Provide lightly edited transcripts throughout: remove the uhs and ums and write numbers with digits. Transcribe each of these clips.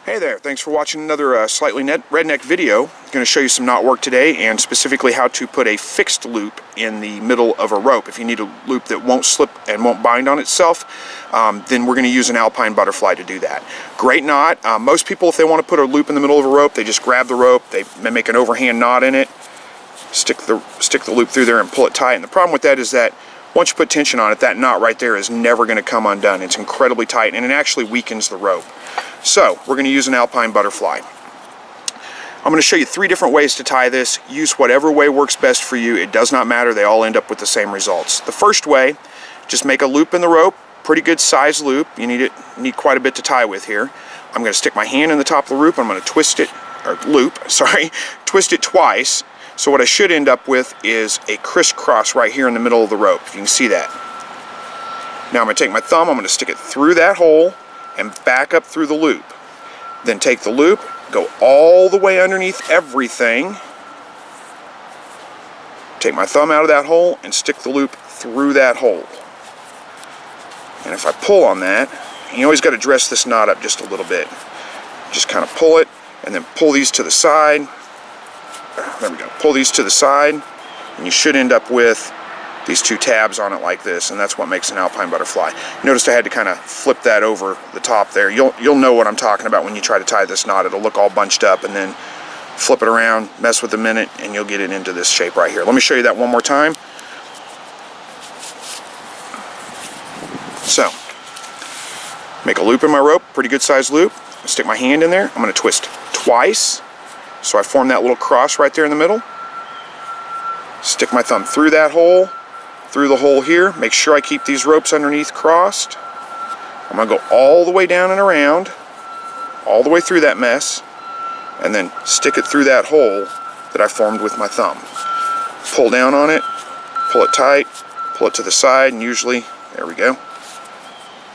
Hey there, thanks for watching another slightly redneck video. I'm going to show you some knot work today, and specifically how to put a fixed loop in the middle of a rope. If you need a loop that won't slip and won't bind on itself, then we're going to use an Alpine Butterfly to do that. Great knot. Most people, if they want to put a loop in the middle of a rope, they just grab the rope, they make an overhand knot in it, stick the loop through there and pull it tight. And the problem with that is that once you put tension on it, that knot right there is never going to come undone. It's incredibly tight, and it actually weakens the rope. So we're going to use an Alpine Butterfly. I'm going to show you 3 different ways to tie this. Use whatever way works best for you. It does not matter. They all end up with the same results. The first way, just make a loop in the rope. Pretty good size loop. You need quite a bit to tie with here. I'm going to stick my hand in the top of the loop. I'm going to twist it twice. So what I should end up with is a crisscross right here in the middle of the rope, if you can see that. Now I'm going to take my thumb, I'm going to stick it through that hole and back up through the loop. Then take the loop, go all the way underneath everything, take my thumb out of that hole and stick the loop through that hole. And if I pull on that, you always got to dress this knot up just a little bit. Just kind of pull it and then pull these to the side. There we go. Pull these to the side, and you should end up with these 2 tabs on it like this, and that's what makes an Alpine Butterfly. Notice I had to kind of flip that over the top there. You'll know what I'm talking about when you try to tie this knot. It'll look all bunched up, and then flip it around, mess with a minute, and you'll get it into this shape right here. Let me show you that one more time. So, make a loop in my rope, pretty good sized loop. Stick my hand in there. I'm going to twist twice. So I form that little cross right there in the middle. Stick my thumb through that hole, through the hole here. Make sure I keep these ropes underneath crossed. I'm going to go all the way down and around, all the way through that mess, and then stick it through that hole that I formed with my thumb. Pull down on it, pull it tight, pull it to the side, and usually, there we go,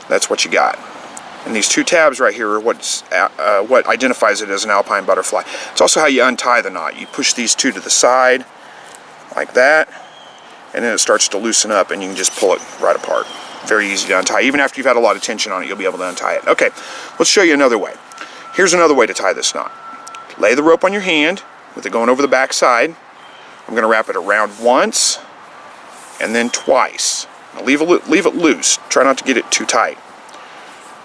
that's what you got. And these 2 tabs right here are what identifies it as an Alpine Butterfly. It's also how you untie the knot. You push these 2 to the side, like that, and then it starts to loosen up, and you can just pull it right apart. Very easy to untie. Even after you've had a lot of tension on it, you'll be able to untie it. Okay, let's show you another way. Here's another way to tie this knot. Lay the rope on your hand, with it going over the back side. I'm going to wrap it around once, and then twice. Now leave it loose. Try not to get it too tight.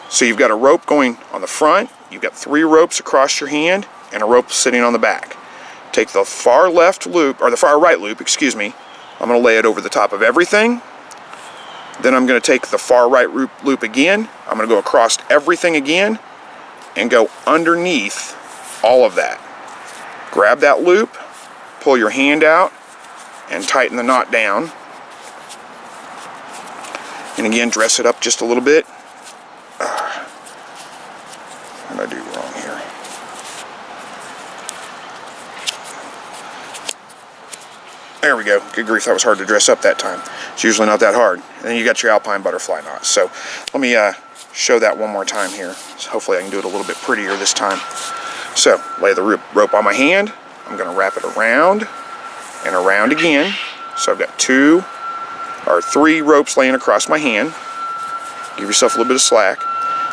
So you've got a rope going on the front, you've got 3 ropes across your hand, and a rope sitting on the back. Take the far left loop, or the far right loop, excuse me. I'm going to lay it over the top of everything. Then I'm going to take the far right loop again. I'm going to go across everything again and go underneath all of that. Grab that loop, pull your hand out, and tighten the knot down. And again, dress it up just a little bit. What did I do wrong here? There we go. Good grief, that was hard to dress up that time. It's usually not that hard. And then you got your Alpine Butterfly knot. So let me show that one more time here. So hopefully I can do it a little bit prettier this time. So lay the rope on my hand. I'm going to wrap it around and around again. So I've got 3 ropes laying across my hand. Give yourself a little bit of slack.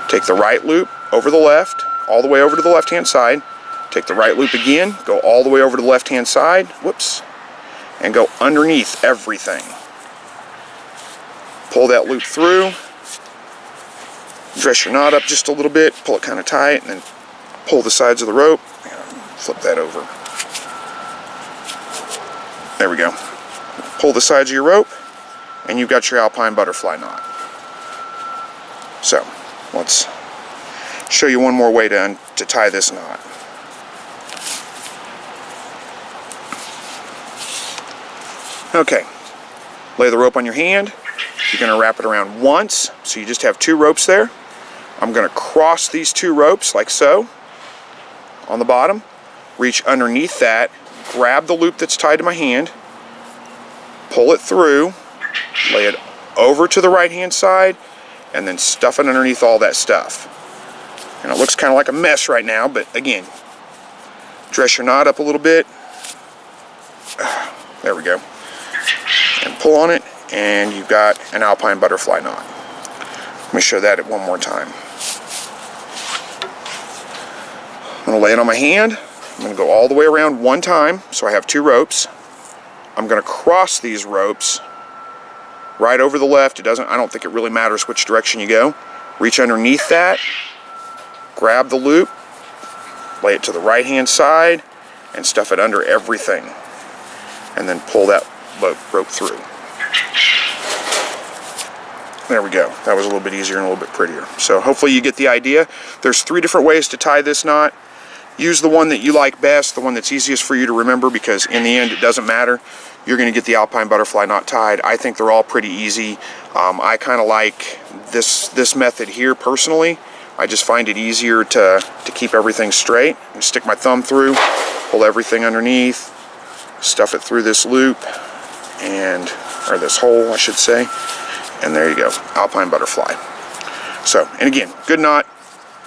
Take the right loop over the left, all the way over to the left-hand side. Take the right loop again, go all the way over to the left-hand side, whoops, and go underneath everything. Pull that loop through, dress your knot up just a little bit, pull it kind of tight, and then pull the sides of the rope, and flip that over. There we go. Pull the sides of your rope, and you've got your Alpine Butterfly knot. So, let's show you one more way to tie this knot. Okay, lay the rope on your hand. You're going to wrap it around once, so you just have 2 ropes there. I'm going to cross these 2 ropes like so on the bottom, reach underneath that, grab the loop that's tied to my hand, pull it through, lay it over to the right-hand side, and then stuff it underneath all that stuff. And it looks kind of like a mess right now, but again, dress your knot up a little bit. There we go. And pull on it, and you've got an Alpine Butterfly knot. Let me show that one more time. going to lay it on my hand. I'm going to go all the way around one time, so I have 2 ropes. I'm going to cross these ropes right over the left. I don't think it really matters which direction you go. Reach underneath that, grab the loop, lay it to the right hand side, and stuff it under everything. And then pull that rope through. There we go. That was a little bit easier and a little bit prettier. So hopefully you get the idea. There's 3 different ways to tie this knot. Use the one that you like best, the one that's easiest for you to remember, because in the end it doesn't matter. You're going to get the Alpine Butterfly knot tied. I think they're all pretty easy. I kind of like this method here personally. I just find it easier to keep everything straight. I stick my thumb through, pull everything underneath, stuff it through this loop, or this hole, I should say. And there you go, Alpine Butterfly. So, and again, good knot,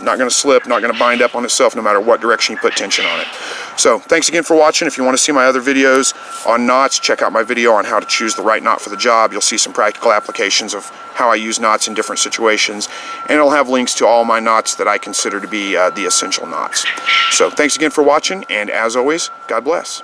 not going to slip, not going to bind up on itself no matter what direction you put tension on it. So, thanks again for watching. If you want to see my other videos on knots, check out my video on how to choose the right knot for the job. You'll see some practical applications of how I use knots in different situations, and it'll have links to all my knots that I consider to be the essential knots. So, thanks again for watching, and as always, God bless.